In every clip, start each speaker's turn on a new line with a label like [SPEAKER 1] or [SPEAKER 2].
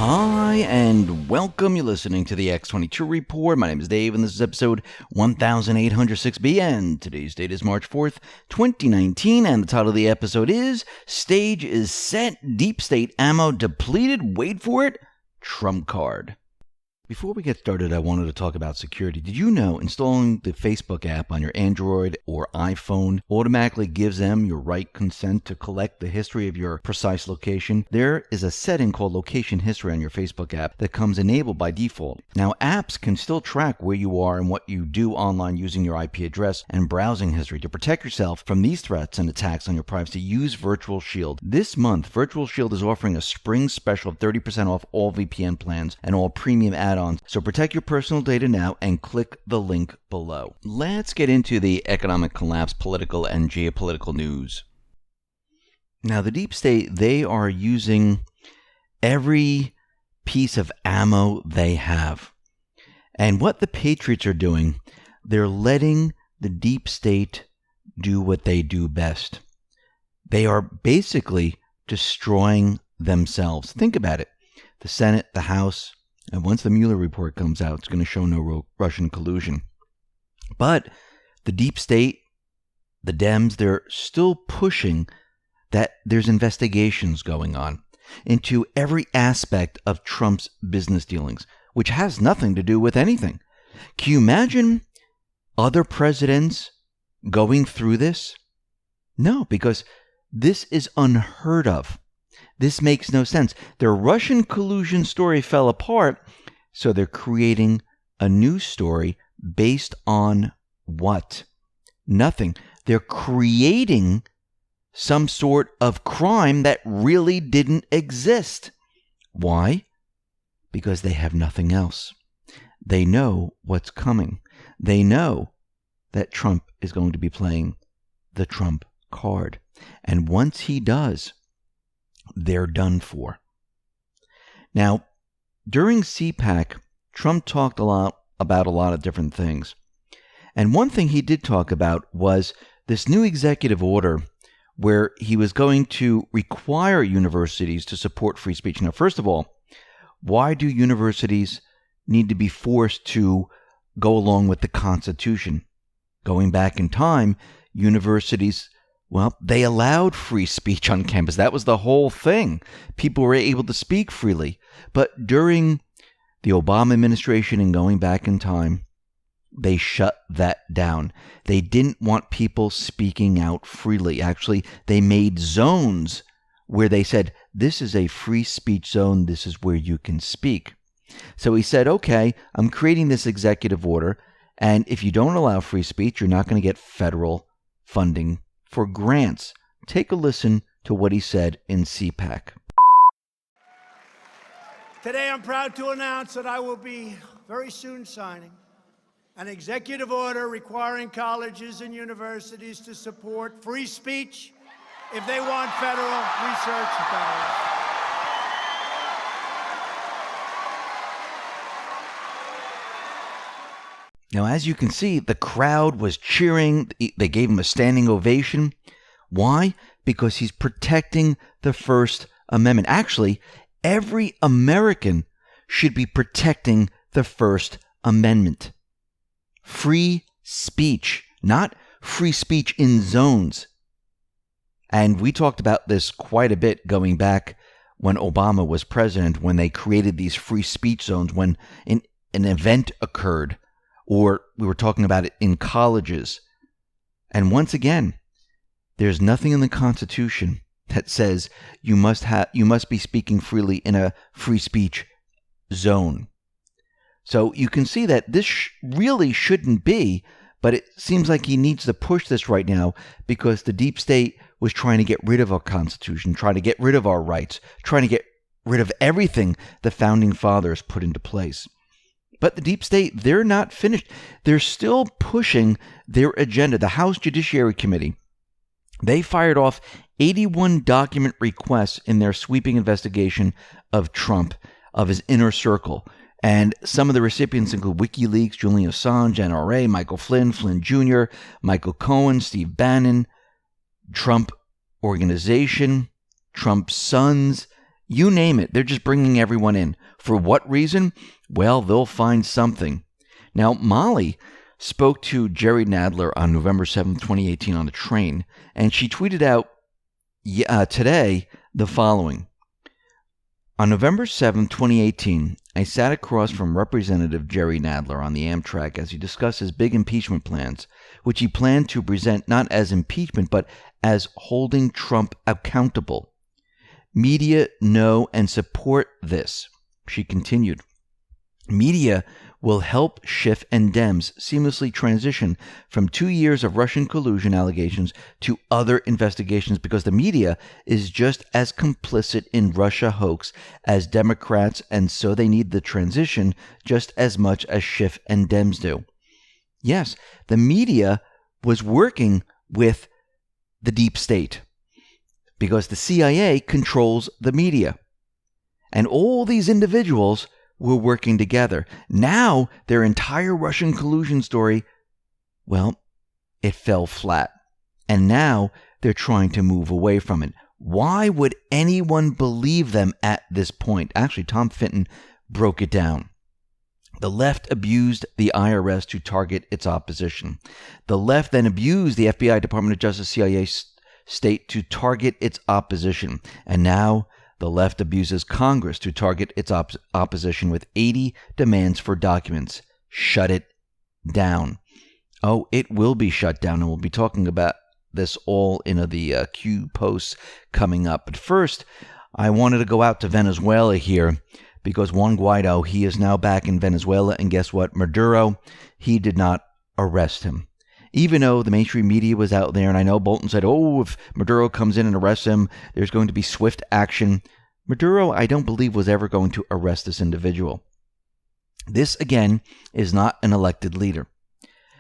[SPEAKER 1] Hi, and welcome. You're listening to the X22 Report. My name is Dave, and this is episode 1806B, and today's date is March 4th, 2019, and the title of the episode is Stage is Set, Deep State Ammo Depleted, wait for it, Trump Card. Before we get started, I wanted to talk about security. Did you know installing the Facebook app on your Android or iPhone automatically gives them your right consent to collect the history of your precise location? There is a setting called Location History on your Facebook app that comes enabled by default. Now, apps can still track where you are and what you do online using your IP address and browsing history. To protect yourself from these threats and attacks on your privacy, use Virtual Shield. This month, Virtual Shield is offering a spring special of 30% off all VPN plans and all premium add-ons. So protect your personal data now and click the link below. Let's get into the economic collapse, political and geopolitical news. Now, the deep state, they are using every piece of ammo they have. And what the patriots are doing, they're letting the deep state do what they do best. They are basically destroying themselves. Think about it. The Senate, the House, and once the Mueller report comes out, it's going to show no Russian collusion. But the deep state, the Dems, they're still pushing that there's investigations going on into every aspect of Trump's business dealings, which has nothing to do with anything. Can you imagine other presidents going through this? No, because this is unheard of. This makes no sense. Their Russian collusion story fell apart, so they're creating a new story based on what? Nothing. They're creating some sort of crime that really didn't exist. Why? Because they have nothing else. They know what's coming. They know that Trump is going to be playing the Trump card. And once he does, they're done for. Now, during CPAC, Trump talked about a lot of different things. And one thing he did talk about was this new executive order where he was going to require universities to support free speech. Now, first of all, why do universities need to be forced to go along with the Constitution? Going back in time, universities, well, they allowed free speech on campus. That was the whole thing. People were able to speak freely. But during the Obama administration and going back in time, they shut that down. They didn't want people speaking out freely. Actually, they made zones where they said, this is a free speech zone. This is where you can speak. So he said, okay, I'm creating this executive order. And if you don't allow free speech, you're not going to get federal funding for grants. Take a listen to what he said in CPAC.
[SPEAKER 2] Today I'm proud to announce that I will be very soon signing an executive order requiring colleges and universities to support free speech if they want federal research dollars.
[SPEAKER 1] Now, as you can see, the crowd was cheering. They gave him a standing ovation. Why? Because he's protecting the First Amendment. Actually, every American should be protecting the First Amendment. Free speech, not free speech in zones. And we talked about this quite a bit going back when Obama was president, when they created these free speech zones, when an event occurred, or we were talking about it in colleges. And once again, there's nothing in the Constitution that says you must be speaking freely in a free speech zone. So you can see that this really shouldn't be, but it seems like he needs to push this right now because the deep state was trying to get rid of our Constitution, trying to get rid of our rights, trying to get rid of everything the Founding Fathers put into place. But the deep state, they're not finished. They're still pushing their agenda. The House Judiciary Committee, they fired off 81 document requests in their sweeping investigation of Trump, of his inner circle. And some of the recipients include WikiLeaks, Julian Assange, NRA, Michael Flynn, Flynn Jr., Michael Cohen, Steve Bannon, Trump Organization, Trump's sons, You name it. They're just bringing everyone in. For what reason? Well, they'll find something. Now, Molly spoke to Jerry Nadler on November 7th, 2018 on a train, and she tweeted out today the following. On November 7th, 2018, I sat across from Representative Jerry Nadler on the Amtrak as he discussed his big impeachment plans, which he planned to present not as impeachment, but as holding Trump accountable. Media know and support this. She continued. Media will help Schiff and Dems seamlessly transition from 2 years of Russian collusion allegations to other investigations because the media is just as complicit in Russia hoax as Democrats, and so they need the transition just as much as Schiff and Dems do. Yes, the media was working with the deep state because the CIA controls the media. And all these individuals were working together. Now, their entire Russian collusion story, well, it fell flat. And now they're trying to move away from it. Why would anyone believe them at this point? Actually, Tom Fitton broke it down. The left abused the IRS to target its opposition. The left then abused the FBI, Department of Justice, CIA, state to target its opposition. And now the left abuses Congress to target its opposition with 80 demands for documents. Shut it down. Oh, it will be shut down, and we'll be talking about this all in the Q posts coming up. But first, I wanted to go out to Venezuela here because Juan Guaido, he is now back in Venezuela, and guess what? Maduro, he did not arrest him. Even though the mainstream media was out there, and I know Bolton said, oh, if Maduro comes in and arrests him, there's going to be swift action. Maduro, I don't believe, was ever going to arrest this individual. This, again, is not an elected leader.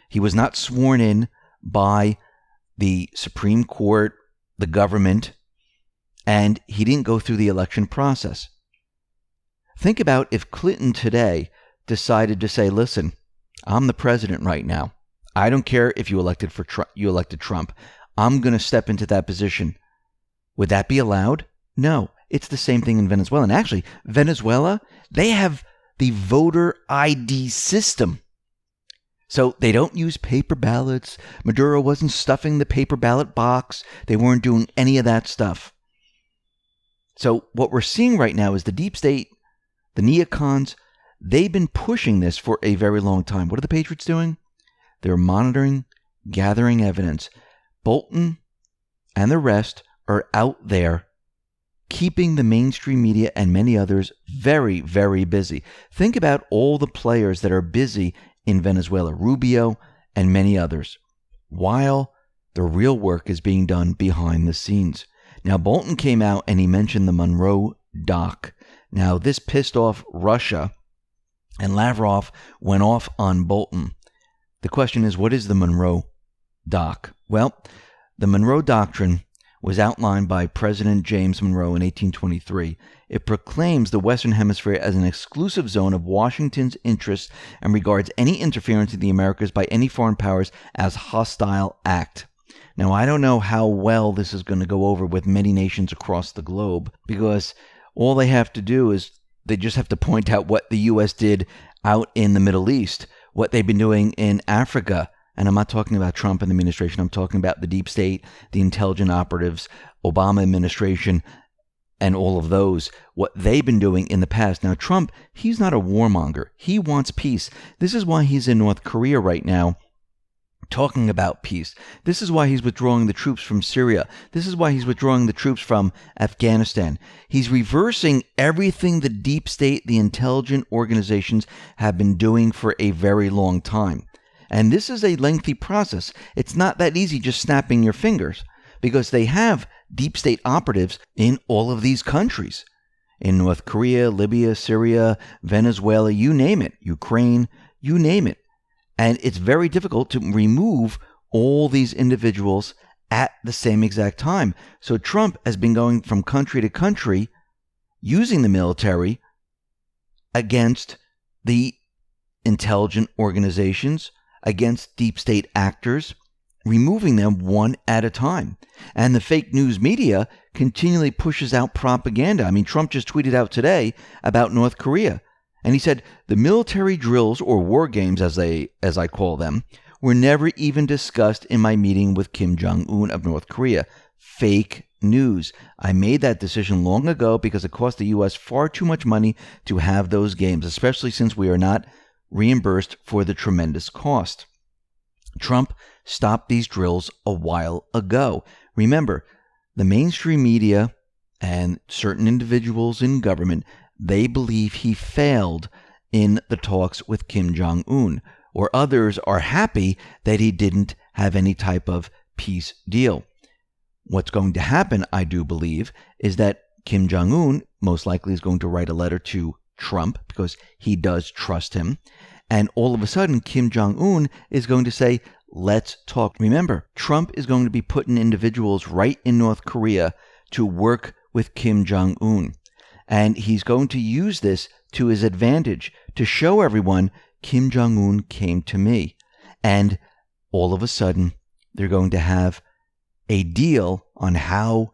[SPEAKER 1] He was not sworn in by the Supreme Court, the government, and he didn't go through the election process. Think about if Clinton today decided to say, listen, I'm the president right now. I don't care if you elected Trump. I'm going to step into that position. Would that be allowed? No. It's the same thing in Venezuela. And actually, Venezuela, they have the voter ID system. So they don't use paper ballots. Maduro wasn't stuffing the paper ballot box. They weren't doing any of that stuff. So what we're seeing right now is the deep state, the neocons, they've been pushing this for a very long time. What are the Patriots doing? They're monitoring, gathering evidence. Bolton and the rest are out there keeping the mainstream media and many others very, very busy. Think about all the players that are busy in Venezuela, Rubio and many others, while the real work is being done behind the scenes. Now, Bolton came out and he mentioned the Monroe Doc. Now, this pissed off Russia, and Lavrov went off on Bolton. The question is, what is the Monroe Doc? Well, the Monroe Doctrine was outlined by President James Monroe in 1823. It proclaims the Western Hemisphere as an exclusive zone of Washington's interests and regards any interference in the Americas by any foreign powers as hostile act. Now, I don't know how well this is going to go over with many nations across the globe, because all they have to do is they just have to point out what the U.S. did out in the Middle East, what they've been doing in Africa. And I'm not talking about Trump and the administration. I'm talking about the deep state, the intelligent operatives, Obama administration, and all of those, what they've been doing in the past. Now, Trump, he's not a warmonger. He wants peace. This is why he's in North Korea right now talking about peace. This is why he's withdrawing the troops from Syria. This is why he's withdrawing the troops from Afghanistan. He's reversing everything the deep state, the intelligent organizations have been doing for a very long time. And this is a lengthy process. It's not that easy just snapping your fingers, because they have deep state operatives in all of these countries. In North Korea, Libya, Syria, Venezuela, you name it, Ukraine, you name it. And it's very difficult to remove all these individuals at the same exact time. So Trump has been going from country to country using the military against the intelligent organizations, against deep state actors, removing them one at a time. And the fake news media continually pushes out propaganda. I mean, Trump just tweeted out today about North Korea. And he said the military drills, or war games as I call them, were never even discussed in my meeting with Kim Jong-un of North Korea. Fake news. I made that decision long ago because it cost the U.S. far too much money to have those games, especially since we are not reimbursed for the tremendous cost. Trump stopped these drills a while ago. Remember, the mainstream media and certain individuals in government, they believe he failed in the talks with Kim Jong-un, or others are happy that he didn't have any type of peace deal. What's going to happen, I do believe, is that Kim Jong-un most likely is going to write a letter to Trump because he does trust him. And all of a sudden, Kim Jong-un is going to say, let's talk. Remember, Trump is going to be putting individuals right in North Korea to work with Kim Jong-un. And he's going to use this to his advantage to show everyone Kim Jong-un came to me. And all of a sudden, they're going to have a deal on how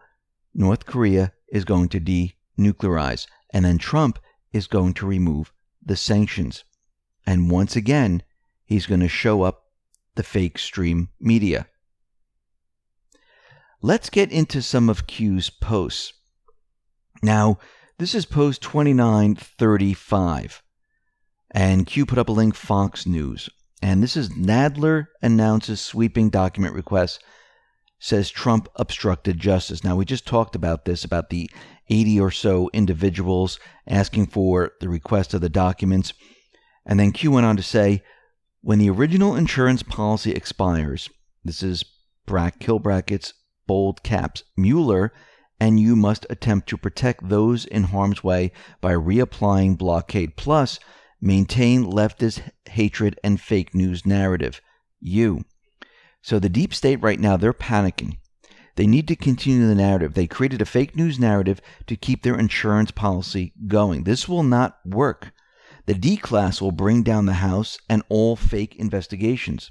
[SPEAKER 1] North Korea is going to denuclearize. And then Trump is going to remove the sanctions. And once again, he's going to show up the fake stream media. Let's get into some of Q's posts. Now, this is post 2935. And Q put up a link, Fox News. And this is Nadler announces sweeping document request, says Trump obstructed justice. Now, we just talked about this, about the 80 or so individuals asking for the request of the documents. And then Q went on to say, when the original insurance policy expires, this is kill brackets, bold caps, Mueller and you must attempt to protect those in harm's way by reapplying blockade plus maintain leftist hatred and fake news narrative. So the deep state right now, they're panicking. They need to continue the narrative. They created a fake news narrative to keep their insurance policy going. This will not work. The D class will bring down the House and all fake investigations.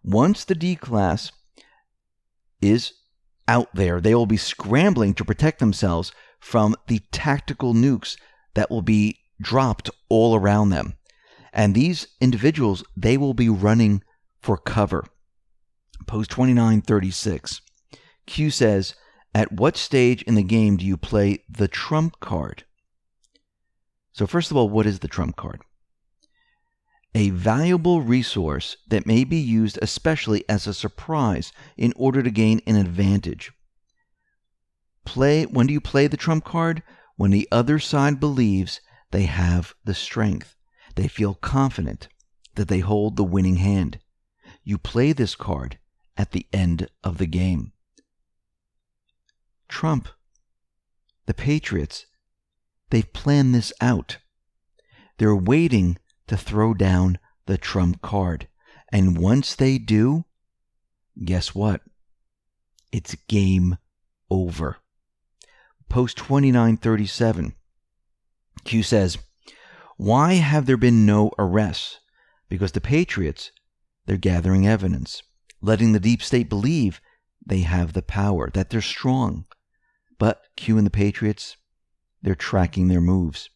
[SPEAKER 1] Once the D class is out there, they will be scrambling to protect themselves from the tactical nukes that will be dropped all around them. And these individuals, they will be running for cover. Post 2936. Q says, at what stage in the game do you play the trump card? So first of all, what is the trump card? A valuable resource that may be used especially as a surprise in order to gain an advantage. When do you play the trump card? When the other side believes they have the strength. They feel confident that they hold the winning hand. You play this card at the end of the game. Trump, the Patriots, they've planned this out. They're waiting to throw down the trump card. And once they do, guess what? It's game over. Post 2937. Q says, why have there been no arrests? Because the Patriots, they're gathering evidence, letting the deep state believe they have the power, that they're strong. But Q and the Patriots, they're tracking their moves.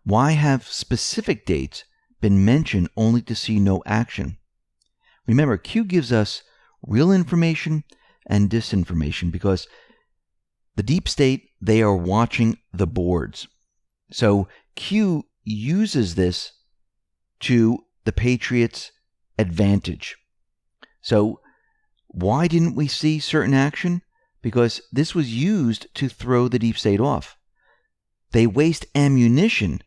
[SPEAKER 1] Why have specific dates been mentioned only to see no action? Remember, Q gives us real information and disinformation because the deep state, they are watching the boards. So Q uses this to the Patriots' advantage. So why didn't we see certain action? Because this was used to throw the deep state off. They waste ammunition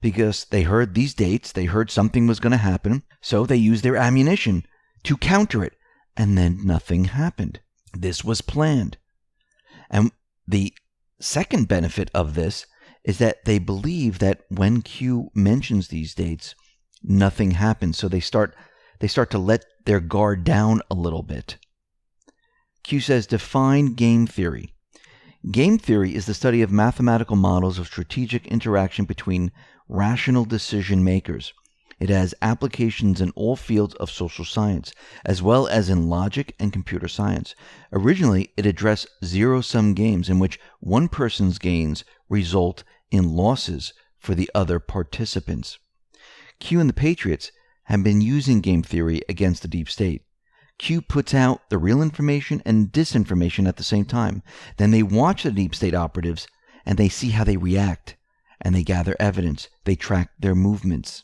[SPEAKER 1] because they heard these dates, they heard something was going to happen, so they used their ammunition to counter it, and then nothing happened. This was planned. And the second benefit of this is that they believe that when Q mentions these dates, nothing happens, so they start to let their guard down a little bit. Q says, define game theory. Game theory is the study of mathematical models of strategic interaction between rational decision makers. It has applications in all fields of social science, as well as in logic and computer science. Originally, it addressed zero-sum games in which one person's gains result in losses for the other participants. Q and the Patriots have been using game theory against the deep state. Q puts out the real information and disinformation at the same time. Then they watch the deep state operatives and they see how they react, and they gather evidence. They track their movements.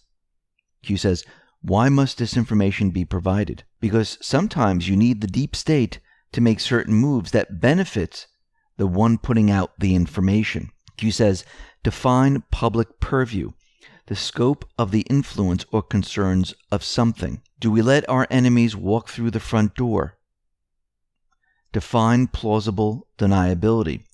[SPEAKER 1] Q says, why must disinformation be provided? Because sometimes you need the deep state to make certain moves that benefits the one putting out the information. Q says, define public purview, the scope of the influence or concerns of something. Do we let our enemies walk through the front door? Define plausible deniability.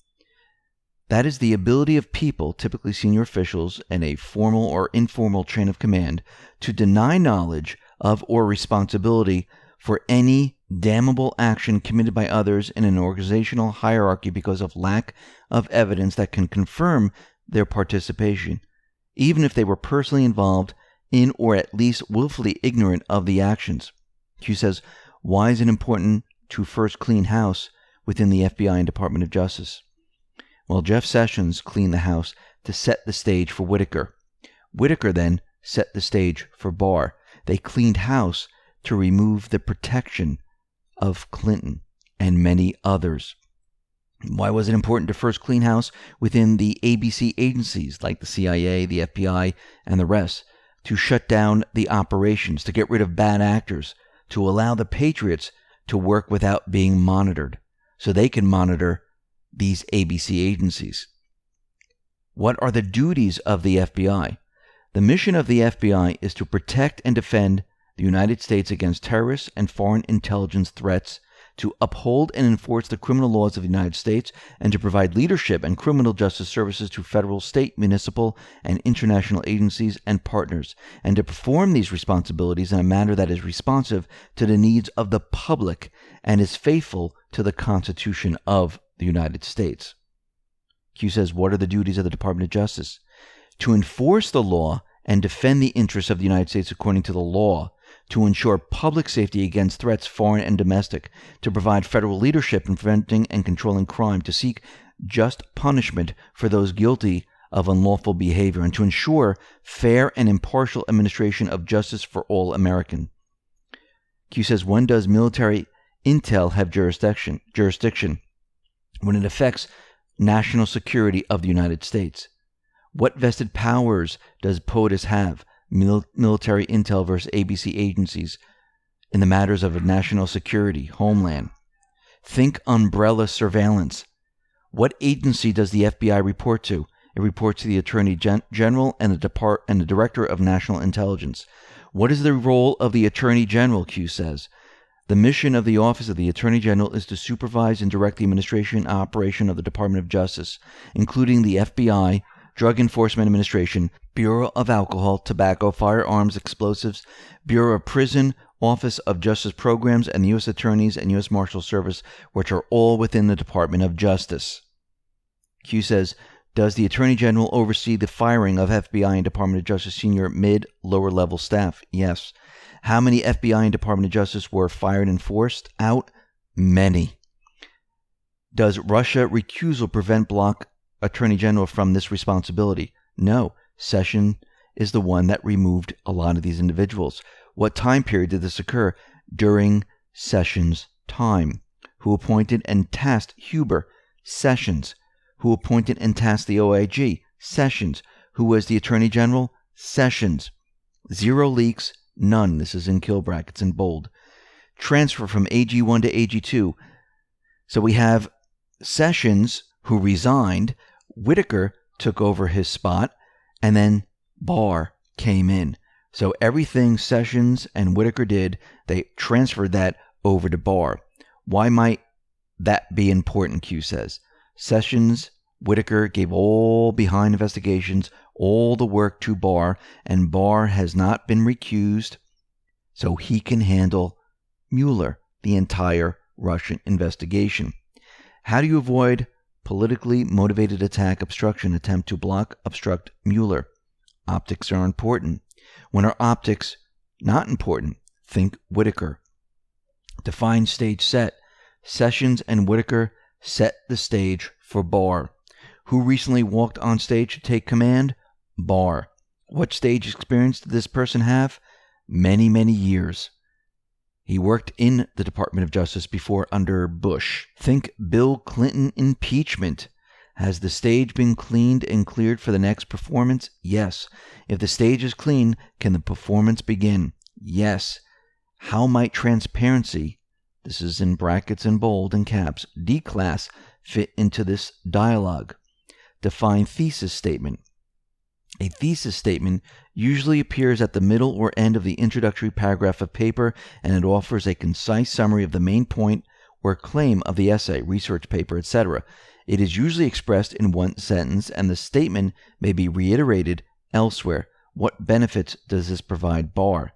[SPEAKER 1] That is the ability of people, typically senior officials and a formal or informal chain of command, to deny knowledge of or responsibility for any damnable action committed by others in an organizational hierarchy because of lack of evidence that can confirm their participation, even if they were personally involved in or at least willfully ignorant of the actions. Q says, why is it important to first clean house within the FBI and Department of Justice? Well, Jeff Sessions cleaned the house to set the stage for Whitaker. Whitaker then set the stage for Barr. They cleaned house to remove the protection of Clinton and many others. Why was it important to first clean house within the ABC agencies like the CIA, the FBI, and the rest, to shut down the operations, to get rid of bad actors, to allow the Patriots to work without being monitored, so they can monitor these ABC agencies? What are the duties of the FBI? The mission of the FBI is to protect and defend the United States against terrorists and foreign intelligence threats, to uphold and enforce the criminal laws of the United States, and to provide leadership and criminal justice services to federal, state, municipal, and international agencies and partners, and to perform these responsibilities in a manner that is responsive to the needs of the public and is faithful to the Constitution of the United States. Q says, what are the duties of the Department of Justice? To enforce the law and defend the interests of the United States according to the law, to ensure public safety against threats, foreign and domestic, to provide federal leadership in preventing and controlling crime, to seek just punishment for those guilty of unlawful behavior, and to ensure fair and impartial administration of justice for all Americans. Q says, when does military intel have jurisdiction? When it affects national security of the United States. What vested powers does POTUS have, military intel versus ABC agencies, in the matters of national security, homeland? Think umbrella surveillance. What agency does the FBI report to? It reports to the Attorney General and the Director of National Intelligence. What is the role of the Attorney General, Q says? The mission of the Office of the Attorney General is to supervise and direct the administration and operation of the Department of Justice, including the FBI, Drug Enforcement Administration, Bureau of Alcohol, Tobacco, Firearms, Explosives, Bureau of Prison, Office of Justice Programs, and the U.S. Attorneys and U.S. Marshal Service, which are all within the Department of Justice. Q says, does the Attorney General oversee the firing of FBI and Department of Justice senior, mid, lower level staff? Yes. How many FBI and Department of Justice were fired and forced out? Many. Does Russia recusal prevent block Attorney General from this responsibility? No. Sessions is the one that removed a lot of these individuals. What time period did this occur? During Sessions' time. Who appointed and tasked Huber? Sessions. Who appointed and tasked the OIG? Sessions. Who was the Attorney General? Sessions. Zero leaks. None. This is in kill brackets in bold. Transfer from AG1 to AG2. So we have Sessions, who resigned. Whitaker took over his spot, and then Barr came in. So everything Sessions and Whitaker did, they transferred that over to Barr. Why might that be important, Q says? Sessions, Whitaker gave all behind investigations, all the work to Barr, and Barr has not been recused, so he can handle Mueller, the entire Russian investigation. How do you avoid politically motivated attack, obstruction, attempt to block, obstruct Mueller? Optics are important. When are optics not important? Think Whitaker. Define stage set. Sessions and Whitaker set the stage for Barr. Who recently walked on stage to take command? Barr. What stage experience did this person have? Many, many years. He worked in the Department of Justice before under Bush. Think Bill Clinton impeachment. Has the stage been cleaned and cleared for the next performance? Yes. If the stage is clean, can the performance begin? Yes. How might transparency, this is in brackets and bold and caps, D-class, fit into this dialogue? Define thesis statement. A thesis statement usually appears at the middle or end of the introductory paragraph of paper, and it offers a concise summary of the main point or claim of the essay, research paper, etc. It is usually expressed in one sentence, and the statement may be reiterated elsewhere. What benefits does this provide Barr?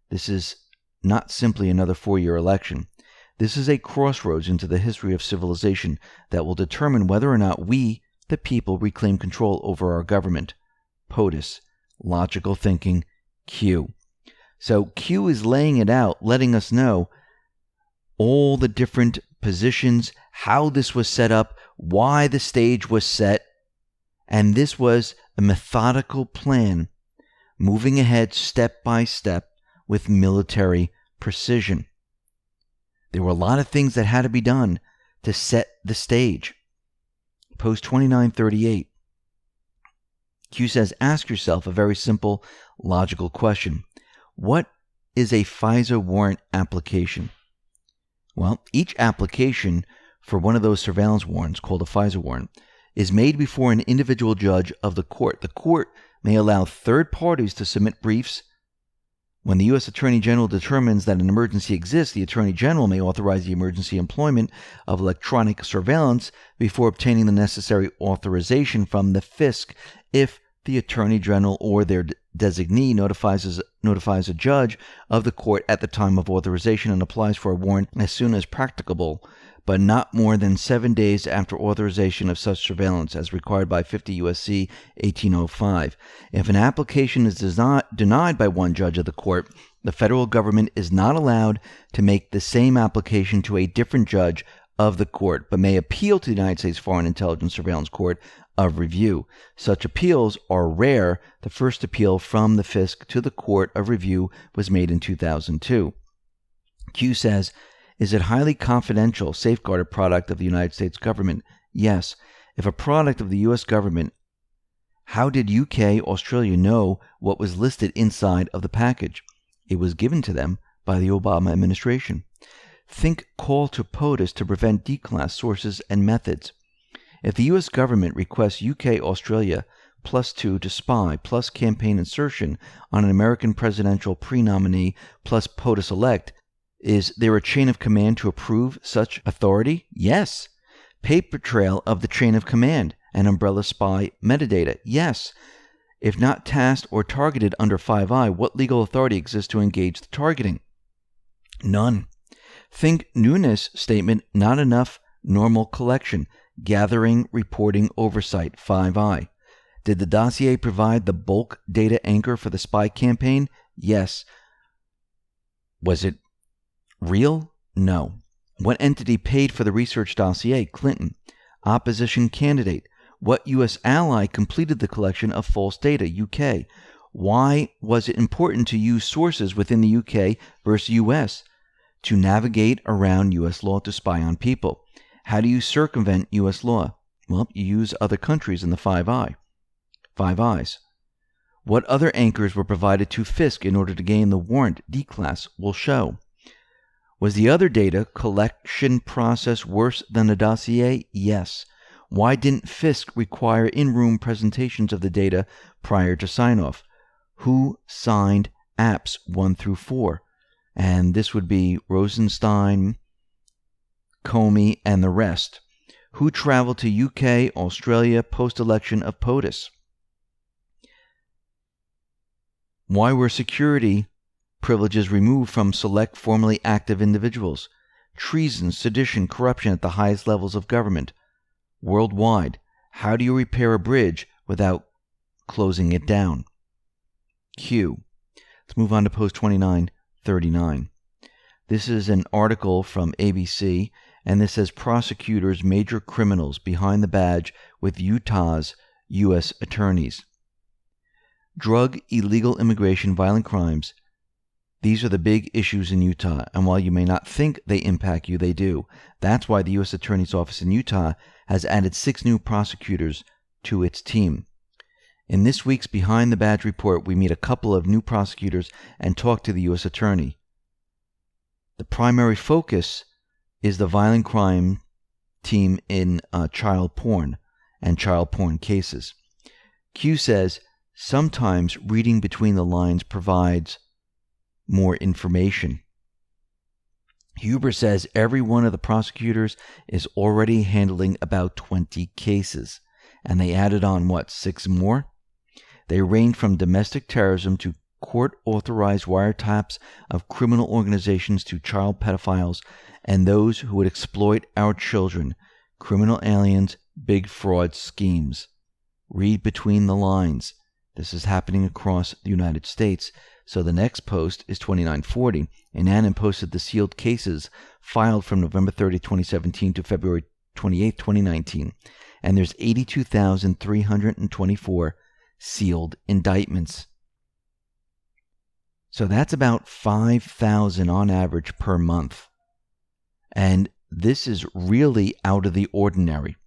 [SPEAKER 1] This is not simply another 4-year election. This is a crossroads into the history of civilization that will determine whether or not we, the people, reclaim control over our government. POTUS, logical thinking, Q. So Q is laying it out, letting us know all the different positions, how this was set up, why the stage was set, and this was a methodical plan, moving ahead step by step with military precision. There were a lot of things that had to be done to set the stage. Post 2938. Q says, ask yourself a very simple, logical question. What is a Fisa warrant application? Well, each application for one of those surveillance warrants, called a Fisa warrant, is made before an individual judge of the court. The court may allow third parties to submit briefs. When the U.S. Attorney General determines that an emergency exists, the Attorney General may authorize the emergency employment of electronic surveillance before obtaining the necessary authorization from the FISC. If the Attorney General or their designee notifies a judge of the court at the time of authorization and applies for a warrant as soon as practicable, but not more than 7 days after authorization of such surveillance as required by 50 U.S.C. 1805. If an application is denied by one judge of the court, the federal government is not allowed to make the same application to a different judge of the court, but may appeal to the United States Foreign Intelligence Surveillance Court of Review. Such appeals are rare. The first appeal from the FISC to the Court of Review was made in 2002. Q says, is it highly confidential, safeguarded product of the United States government? Yes. If a product of the U.S. government, how did UK, Australia know what was listed inside of the package? It was given to them by the Obama administration. Think call to POTUS to prevent D-class sources and methods. If the U.S. government requests UK, Australia +2 to spy plus campaign insertion on an American presidential pre-nominee plus POTUS elect, is there a chain of command to approve such authority? Yes. Paper trail of the chain of command and umbrella spy metadata? Yes. If not tasked or targeted under 5I, what legal authority exists to engage the targeting? None. Think newness statement, not enough normal collection, gathering, reporting, oversight, 5I. Did the dossier provide the bulk data anchor for the spy campaign? Yes. Was it real? No. What entity paid for the research dossier? Clinton. Opposition candidate. What U.S. ally completed the collection of false data? UK. Why was it important to use sources within the UK versus U.S.? To navigate around U.S. law to spy on people. How do you circumvent U.S. law? Well, you use other countries in the 5I. 5 Eyes. What other anchors were provided to FISC in order to gain the warrant? D-class will show. Was the other data collection process worse than the dossier? Yes. Why didn't FISC require in-room presentations of the data prior to sign-off? Who signed apps 1 through 4? And this would be Rosenstein, Comey, and the rest. Who traveled to UK, Australia, post-election of POTUS? Why were security privileges removed from select formerly active individuals? Treason, sedition, corruption at the highest levels of government. Worldwide. How do you repair a bridge without closing it down? Q. Let's move on to post 2939. This is an article from ABC, and this says prosecutors major criminals behind the badge with Utah's U.S. attorneys. Drug, illegal immigration, violent crimes. These are the big issues in Utah, and while you may not think they impact you, they do. That's why the U.S. Attorney's Office in Utah has added 6 new prosecutors to its team. In this week's Behind the Badge report, we meet a couple of new prosecutors and talk to the U.S. Attorney. The primary focus is the violent crime team in child porn and child porn cases. Q says, sometimes reading between the lines provides more information. Huber says every one of the prosecutors is already handling about 20 cases. And they added on, 6 more? They range from domestic terrorism to court-authorized wiretaps of criminal organizations to child pedophiles and those who would exploit our children, criminal aliens, big fraud schemes. Read between the lines. This is happening across the United States. So the next post is 2940, and Annan posted the sealed cases filed from November 30, 2017 to February 28, 2019. And there's 82,324 sealed indictments. So that's about 5,000 on average per month. And this is really out of the ordinary.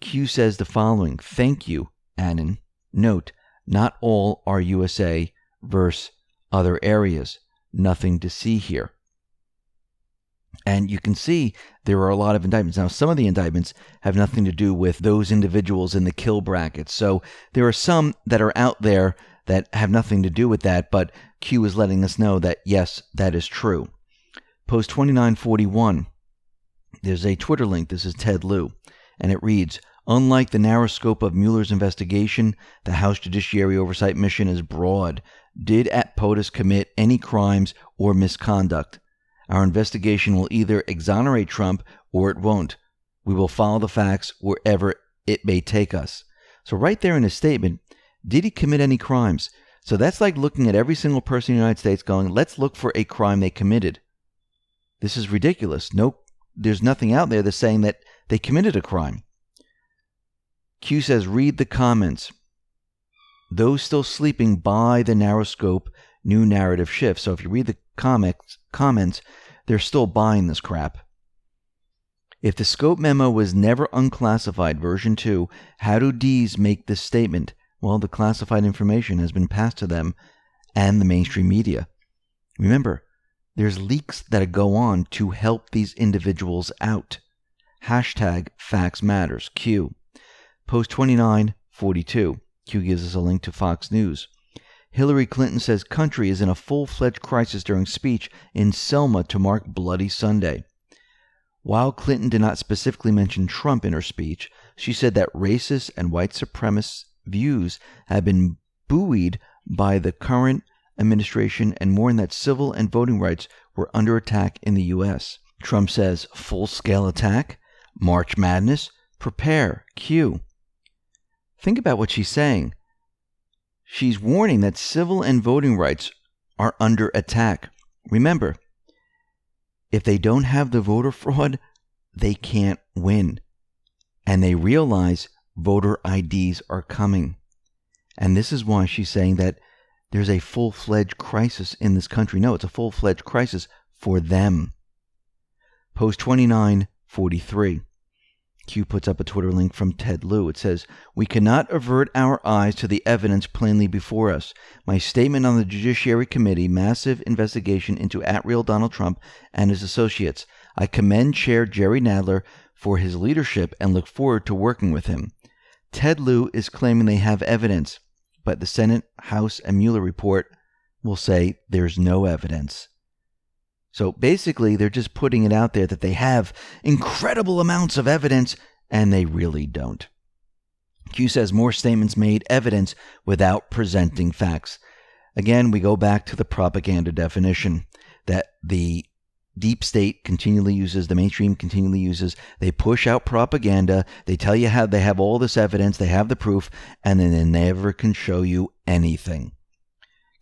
[SPEAKER 1] Q says the following: thank you, Annan. Note, not all are USA versus other areas. Nothing to see here. And you can see there are a lot of indictments. Now, some of the indictments have nothing to do with those individuals in the kill brackets. So there are some that are out there that have nothing to do with that, but Q is letting us know that, yes, that is true. Post 2941, there's a Twitter link. This is Ted Lieu, and it reads, unlike the narrow scope of Mueller's investigation, the House Judiciary Oversight Mission is broad. Did POTUS commit any crimes or misconduct? Our investigation will either exonerate Trump or it won't. We will follow the facts wherever it may take us. So right there in his statement, did he commit any crimes? So that's like looking at every single person in the United States going, let's look for a crime they committed. This is ridiculous. No, there's nothing out there that's saying that they committed a crime. Q says, read the comments. Those still sleeping buy the narrow scope new narrative shift. So if you read the comments, they're still buying this crap. If the scope memo was never unclassified, version 2, how do Ds make this statement? Well, the classified information has been passed to them and the mainstream media. Remember, there's leaks that go on to help these individuals out. Hashtag facts matters. Q. Post 2942. Q gives us a link to Fox News. Hillary Clinton says country is in a full-fledged crisis during speech in Selma to mark Bloody Sunday. While Clinton did not specifically mention Trump in her speech, she said that racist and white supremacist views have been buoyed by the current administration and more in that civil and voting rights were under attack in the U.S. Trump says, full-scale attack? March Madness? Prepare. Q. Think about what she's saying. She's warning that civil and voting rights are under attack. Remember, if they don't have the voter fraud, they can't win. And they realize voter IDs are coming. And this is why she's saying that there's a full-fledged crisis in this country. No, it's a full-fledged crisis for them. Post 2943. Q puts up a Twitter link from Ted Lieu. It says, we cannot avert our eyes to the evidence plainly before us. My statement on the Judiciary Committee massive investigation into @real Donald Trump and his associates. I commend Chair Jerry Nadler for his leadership and look forward to working with him. Ted Lieu is claiming they have evidence, but the Senate, House, and Mueller report will say there's no evidence. So basically, they're just putting it out there that they have incredible amounts of evidence, and they really don't. Q says more statements made evidence without presenting facts. Again, we go back to the propaganda definition that the deep state continually uses, the mainstream continually uses. They push out propaganda. They tell you how they have all this evidence, they have the proof, and then they never can show you anything.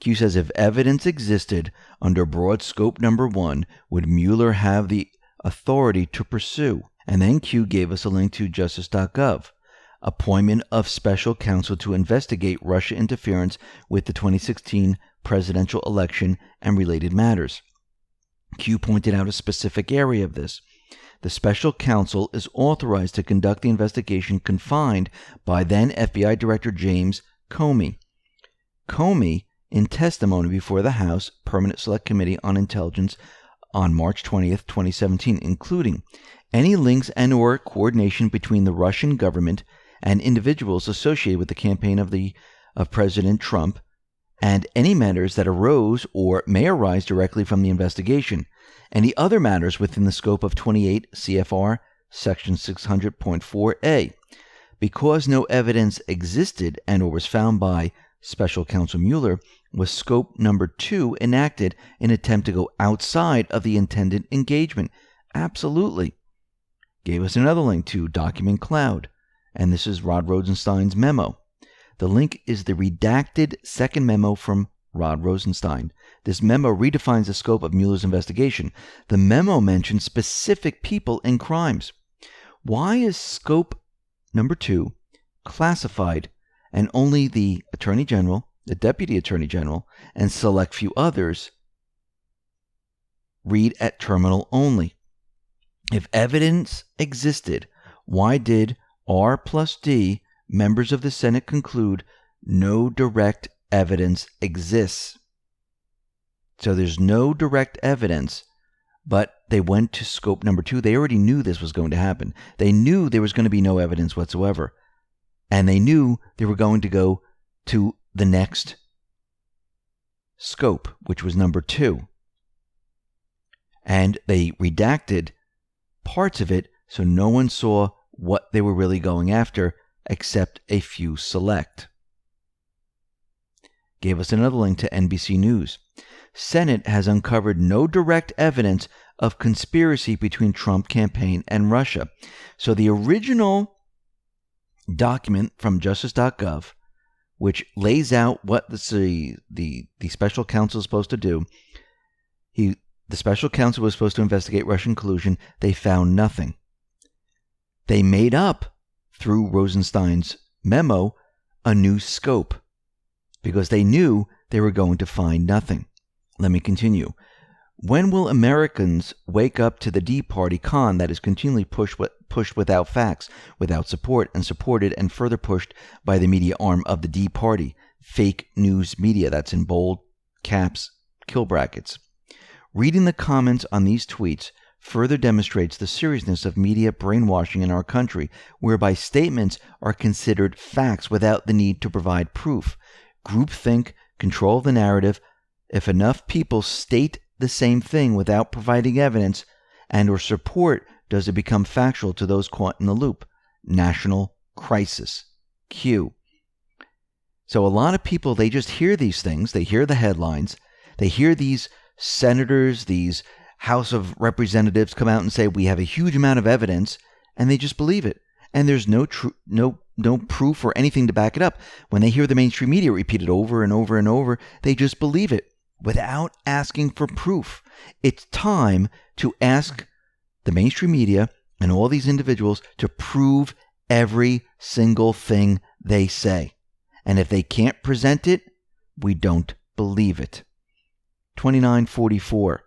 [SPEAKER 1] Q says if evidence existed under broad scope number 1, would Mueller have the authority to pursue? And then Q gave us a link to justice.gov. Appointment of special counsel to investigate Russia interference with the 2016 presidential election and related matters. Q pointed out a specific area of this. The special counsel is authorized to conduct the investigation confined by then FBI Director James Comey. Comey, in testimony before the House Permanent Select Committee on Intelligence on March 20th, 2017, including any links and or coordination between the Russian government and individuals associated with the campaign of President Trump, and any matters that arose or may arise directly from the investigation, any other matters within the scope of 28 CFR Section 600.4a. Because no evidence existed and or was found by Special Counsel Mueller, was scope number 2 enacted in an attempt to go outside of the intended engagement? Absolutely. Gave us another link to Document Cloud, and this is Rod Rosenstein's memo. The link is the redacted second memo from Rod Rosenstein. This memo redefines the scope of Mueller's investigation. The memo mentions specific people and crimes. Why is scope number 2 classified and only the Attorney General, the Deputy Attorney General, and select few others read at terminal only? If evidence existed, why did R plus D members of the Senate conclude no direct evidence exists? So there's no direct evidence, but they went to scope number 2. They already knew this was going to happen. They knew there was going to be no evidence whatsoever. And they knew they were going to go to the next scope, which was number 2. And they redacted parts of it so no one saw what they were really going after except a few select. Gave us another link to NBC News. Senate has uncovered no direct evidence of conspiracy between Trump campaign and Russia. So the original document from justice.gov, which lays out what the special counsel is supposed to do, the special counsel was supposed to investigate Russian collusion. They found nothing. They made up, through Rosenstein's memo, a new scope because they knew they were going to find nothing. Let me continue. When will Americans wake up to the D Party con that is continually pushed without facts, without support, and supported and further pushed by the media arm of the D Party? Fake news media. That's in bold caps, kill brackets. Reading the comments on these tweets further demonstrates the seriousness of media brainwashing in our country, whereby statements are considered facts without the need to provide proof. Groupthink, control of the narrative. If enough people state the same thing without providing evidence and or support, does it become factual to those caught in the loop? National crisis. Q. So a lot of people, they just hear these things. They hear the headlines. They hear these senators, these House of Representatives come out and say, we have a huge amount of evidence, and they just believe it. And there's no proof or anything to back it up. When they hear the mainstream media repeat it over and over and over, they just believe it without asking for proof. It's time to ask the mainstream media and all these individuals to prove every single thing they say. And if they can't present it, we don't believe it. 2944.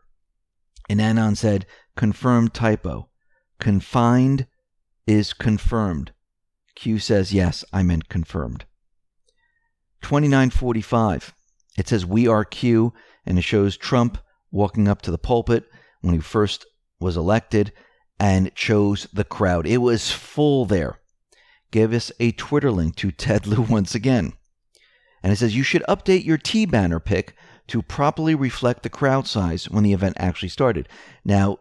[SPEAKER 1] And Anon said, confirmed typo. Confined is confirmed. Q says, yes, I meant confirmed. 2945. It says, we are Q, and it shows Trump walking up to the pulpit when he first was elected, and it shows the crowd. It was full there. Give us a Twitter link to Ted Lieu once again. And it says, you should update your T-banner pic to properly reflect the crowd size when the event actually started. Now,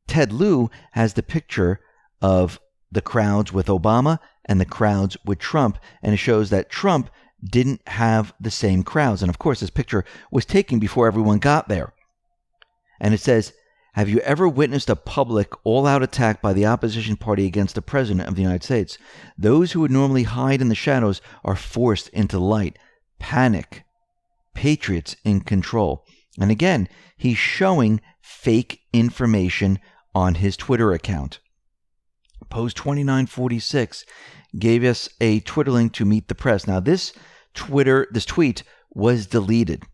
[SPEAKER 1] Ted Lieu has the picture of the crowds with Obama and the crowds with Trump, and it shows that Trump didn't have the same crowds. And of course, this picture was taken before everyone got there. And it says, have you ever witnessed a public all-out attack by the opposition party against the President of the United States? Those who would normally hide in the shadows are forced into the light. Panic. patriots in control. And again, he's showing fake information on his Twitter account. Post 2946 gave us a Twitter link to Meet the Press. Now, this tweet was deleted.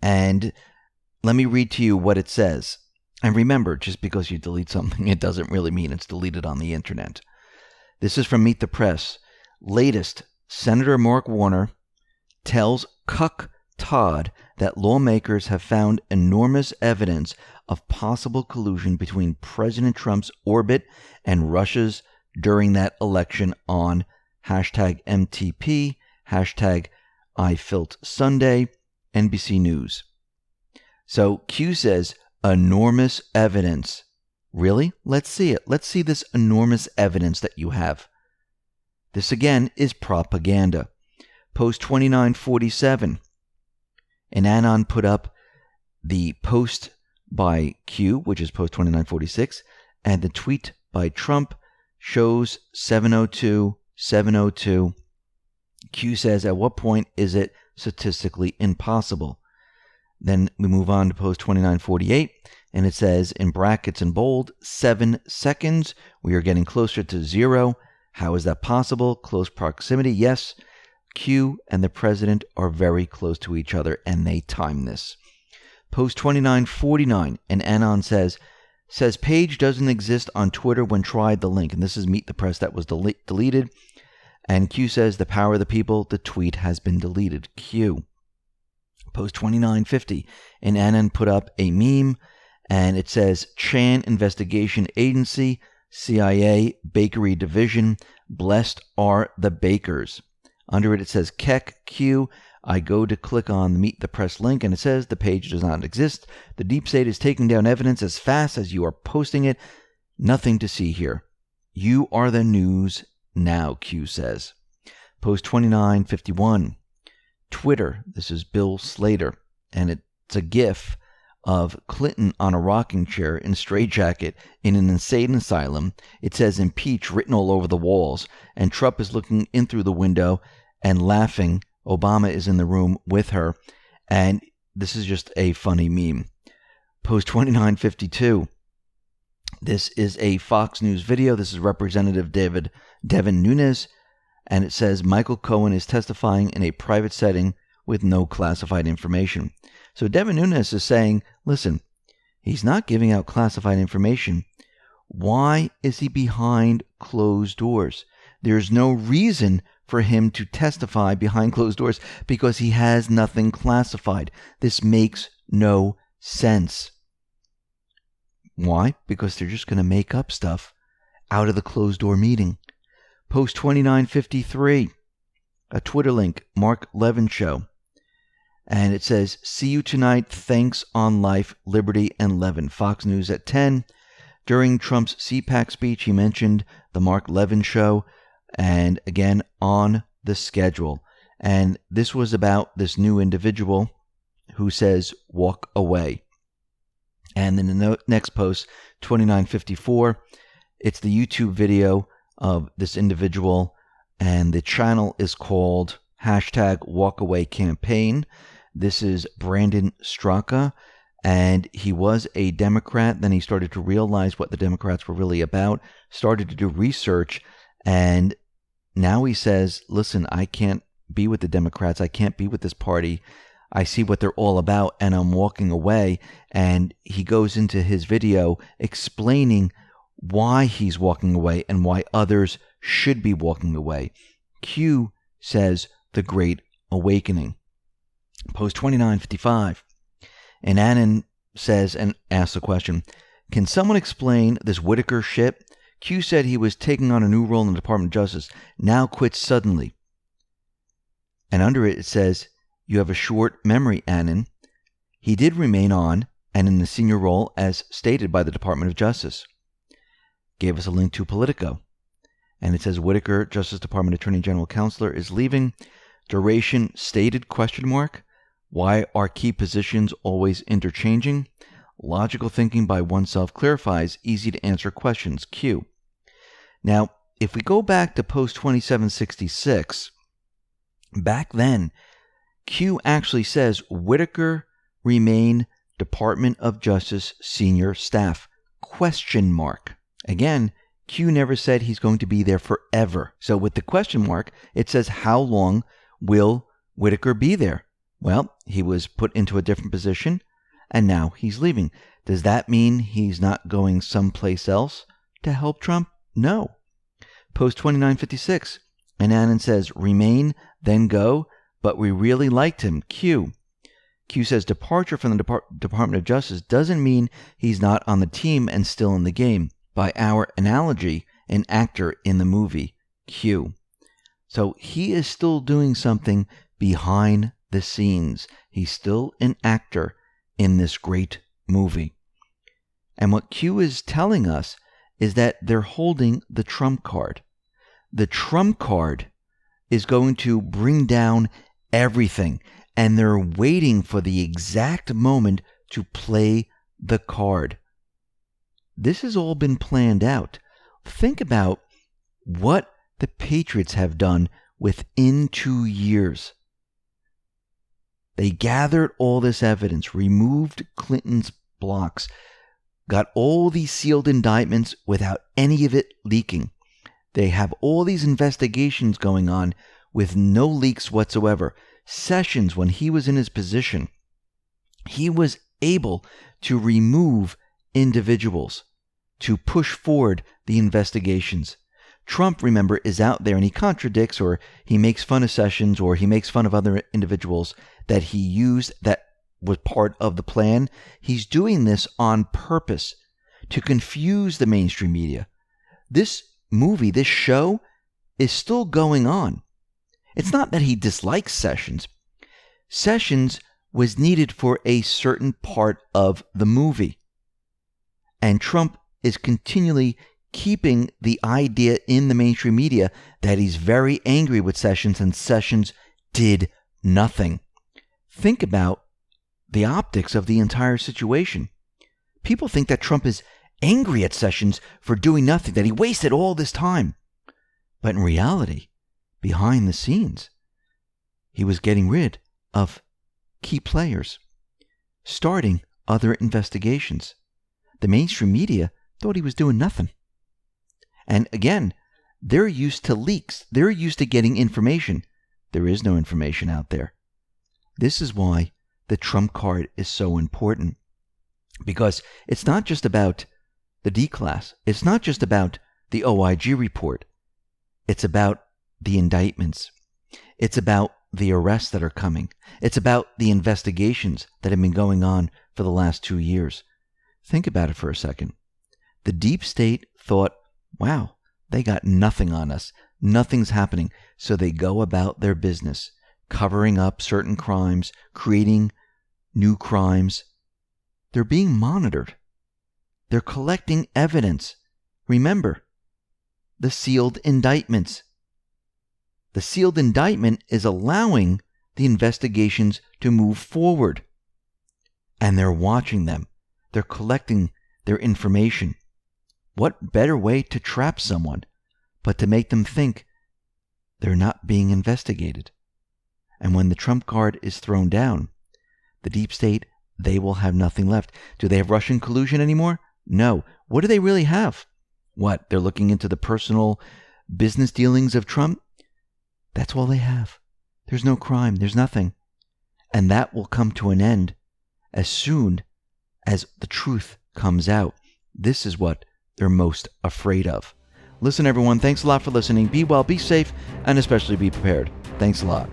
[SPEAKER 1] And let me read to you what it says. And remember, just because you delete something, it doesn't really mean it's deleted on the internet. This is from Meet the Press. Latest, Senator Mark Warner tells Cuck Todd that lawmakers have found enormous evidence of possible collusion between President Trump's orbit and Russia's during that election on #MTP, #IFiltSunday, NBC News. So Q says, enormous evidence. Really? Let's see it. Let's see this enormous evidence that you have. This again is propaganda. Post 2947. And Anon put up the post by Q, which is post 2946, and the tweet by Trump shows 702. Q says, at what point is it statistically impossible? Then we move on to post 2948, and it says in brackets in bold, 7 seconds. We are getting closer to 0. How is that possible? Close proximity, yes. Q and the president are very close to each other, and they time this. Post 2949, and Anon says page doesn't exist on Twitter when tried the link. And this is Meet the Press that was deleted. And Q says the power of the people, the tweet has been deleted. Q. Post 2950, and Anon put up a meme, and it says Chan Investigation Agency, CIA Bakery Division, blessed are the bakers. Under it, it says Keck Q. I go to click on the Meet the Press link, and it says the page does not exist. The deep state is taking down evidence as fast as you are posting it. Nothing to see here. You are the news now, Q says. Post 2951. Twitter, this is Bill Slater, and it's a GIF of Clinton on a rocking chair in a straitjacket in an insane asylum. It says impeach written all over the walls, and Trump is looking in through the window and laughing. Obama is in the room with her, and this is just a funny meme. Post 2952. This is a Fox News video. This is Representative Devin Nunes, and it says Michael Cohen is testifying in a private setting with no classified information. So Devin Nunes is saying, listen, he's not giving out classified information. Why is he behind closed doors? There's no reason for him to testify behind closed doors because he has nothing classified. This makes no sense. Why? Because they're just going to make up stuff out of the closed door meeting. Post 2953, a Twitter link, Mark Levin Show. And it says, see you tonight, thanks on life, liberty, and Levin. Fox News at 10. During Trump's CPAC speech, he mentioned the Mark Levin Show, and again, on the schedule. And this was about this new individual who says, walk away. And then the next post, 2954, it's the YouTube video of this individual, and the channel is called #WalkAwayCampaign. This is Brandon Straka, and he was a Democrat. Then he started to realize what the Democrats were really about, started to do research, and now he says, listen, I can't be with the Democrats. I can't be with this party. I see what they're all about, and I'm walking away. And he goes into his video explaining why he's walking away and why others should be walking away. Q says the Great Awakening. Post 2955. And Anon says and asks the question, can someone explain this Whitaker shit? Q said he was taking on a new role in the Department of Justice, now quits suddenly. And under it, it says, you have a short memory, Anon. He did remain on and in the senior role as stated by the Department of Justice. Gave us a link to Politico. And it says Whitaker, Justice Department Attorney General Counselor, is leaving. Duration stated ? Why are key positions always interchanging? Logical thinking by oneself clarifies easy to answer questions. Q. Now, if we go back to post 2766, back then, Q actually says Whitaker remain Department of Justice senior staff, ? Again, Q never said he's going to be there forever. So with the question mark, it says how long will Whitaker be there? Well, he was put into a different position, and now he's leaving. Does that mean he's not going someplace else to help Trump? No. Post 2956, Annan says, remain, then go, but we really liked him. Q says departure from the Department of Justice doesn't mean he's not on the team and still in the game. By our analogy, an actor in the movie. Q. So he is still doing something behind the scenes. He's still an actor in this great movie. And what Q is telling us is that they're holding the trump card. The trump card is going to bring down everything, and they're waiting for the exact moment to play the card. This has all been planned out. Think about what the Patriots have done within 2 years. They gathered all this evidence, removed Clinton's blocks, got all these sealed indictments without any of it leaking. They have all these investigations going on with no leaks whatsoever. Sessions, when he was in his position, he was able to remove individuals, to push forward the investigations. Trump, remember, is out there and he contradicts, or he makes fun of Sessions, or he makes fun of other individuals that he used that was part of the plan. He's doing this on purpose to confuse the mainstream media. This movie, this show, is still going on. It's not that he dislikes Sessions. Sessions was needed for a certain part of the movie. And Trump is continually keeping the idea in the mainstream media that he's very angry with Sessions and Sessions did nothing. Think about the optics of the entire situation. People think that Trump is angry at Sessions for doing nothing, that he wasted all this time. But in reality, behind the scenes, he was getting rid of key players, starting other investigations. The mainstream media thought he was doing nothing. And again, they're used to leaks. They're used to getting information. There is no information out there. This is why the Trump card is so important. Because it's not just about the D-class. It's not just about the OIG report. It's about the indictments. It's about the arrests that are coming. It's about the investigations that have been going on for the last 2 years. Think about it for a second. The deep state thought, wow, they got nothing on us. Nothing's happening. So they go about their business, covering up certain crimes, creating new crimes. They're being monitored. They're collecting evidence. Remember, the sealed indictments. The sealed indictment is allowing the investigations to move forward. And they're watching them. They're collecting their information. What better way to trap someone but to make them think they're not being investigated? And when the trump card is thrown down, the deep state, they will have nothing left. Do they have Russian collusion anymore? No. What do they really have? What? They're looking into the personal business dealings of Trump? That's all they have. There's no crime. There's nothing. And that will come to an end as soon as the truth comes out. This is what they're most afraid of. Listen, everyone, thanks a lot for listening. Be well, be safe, and especially be prepared. Thanks a lot.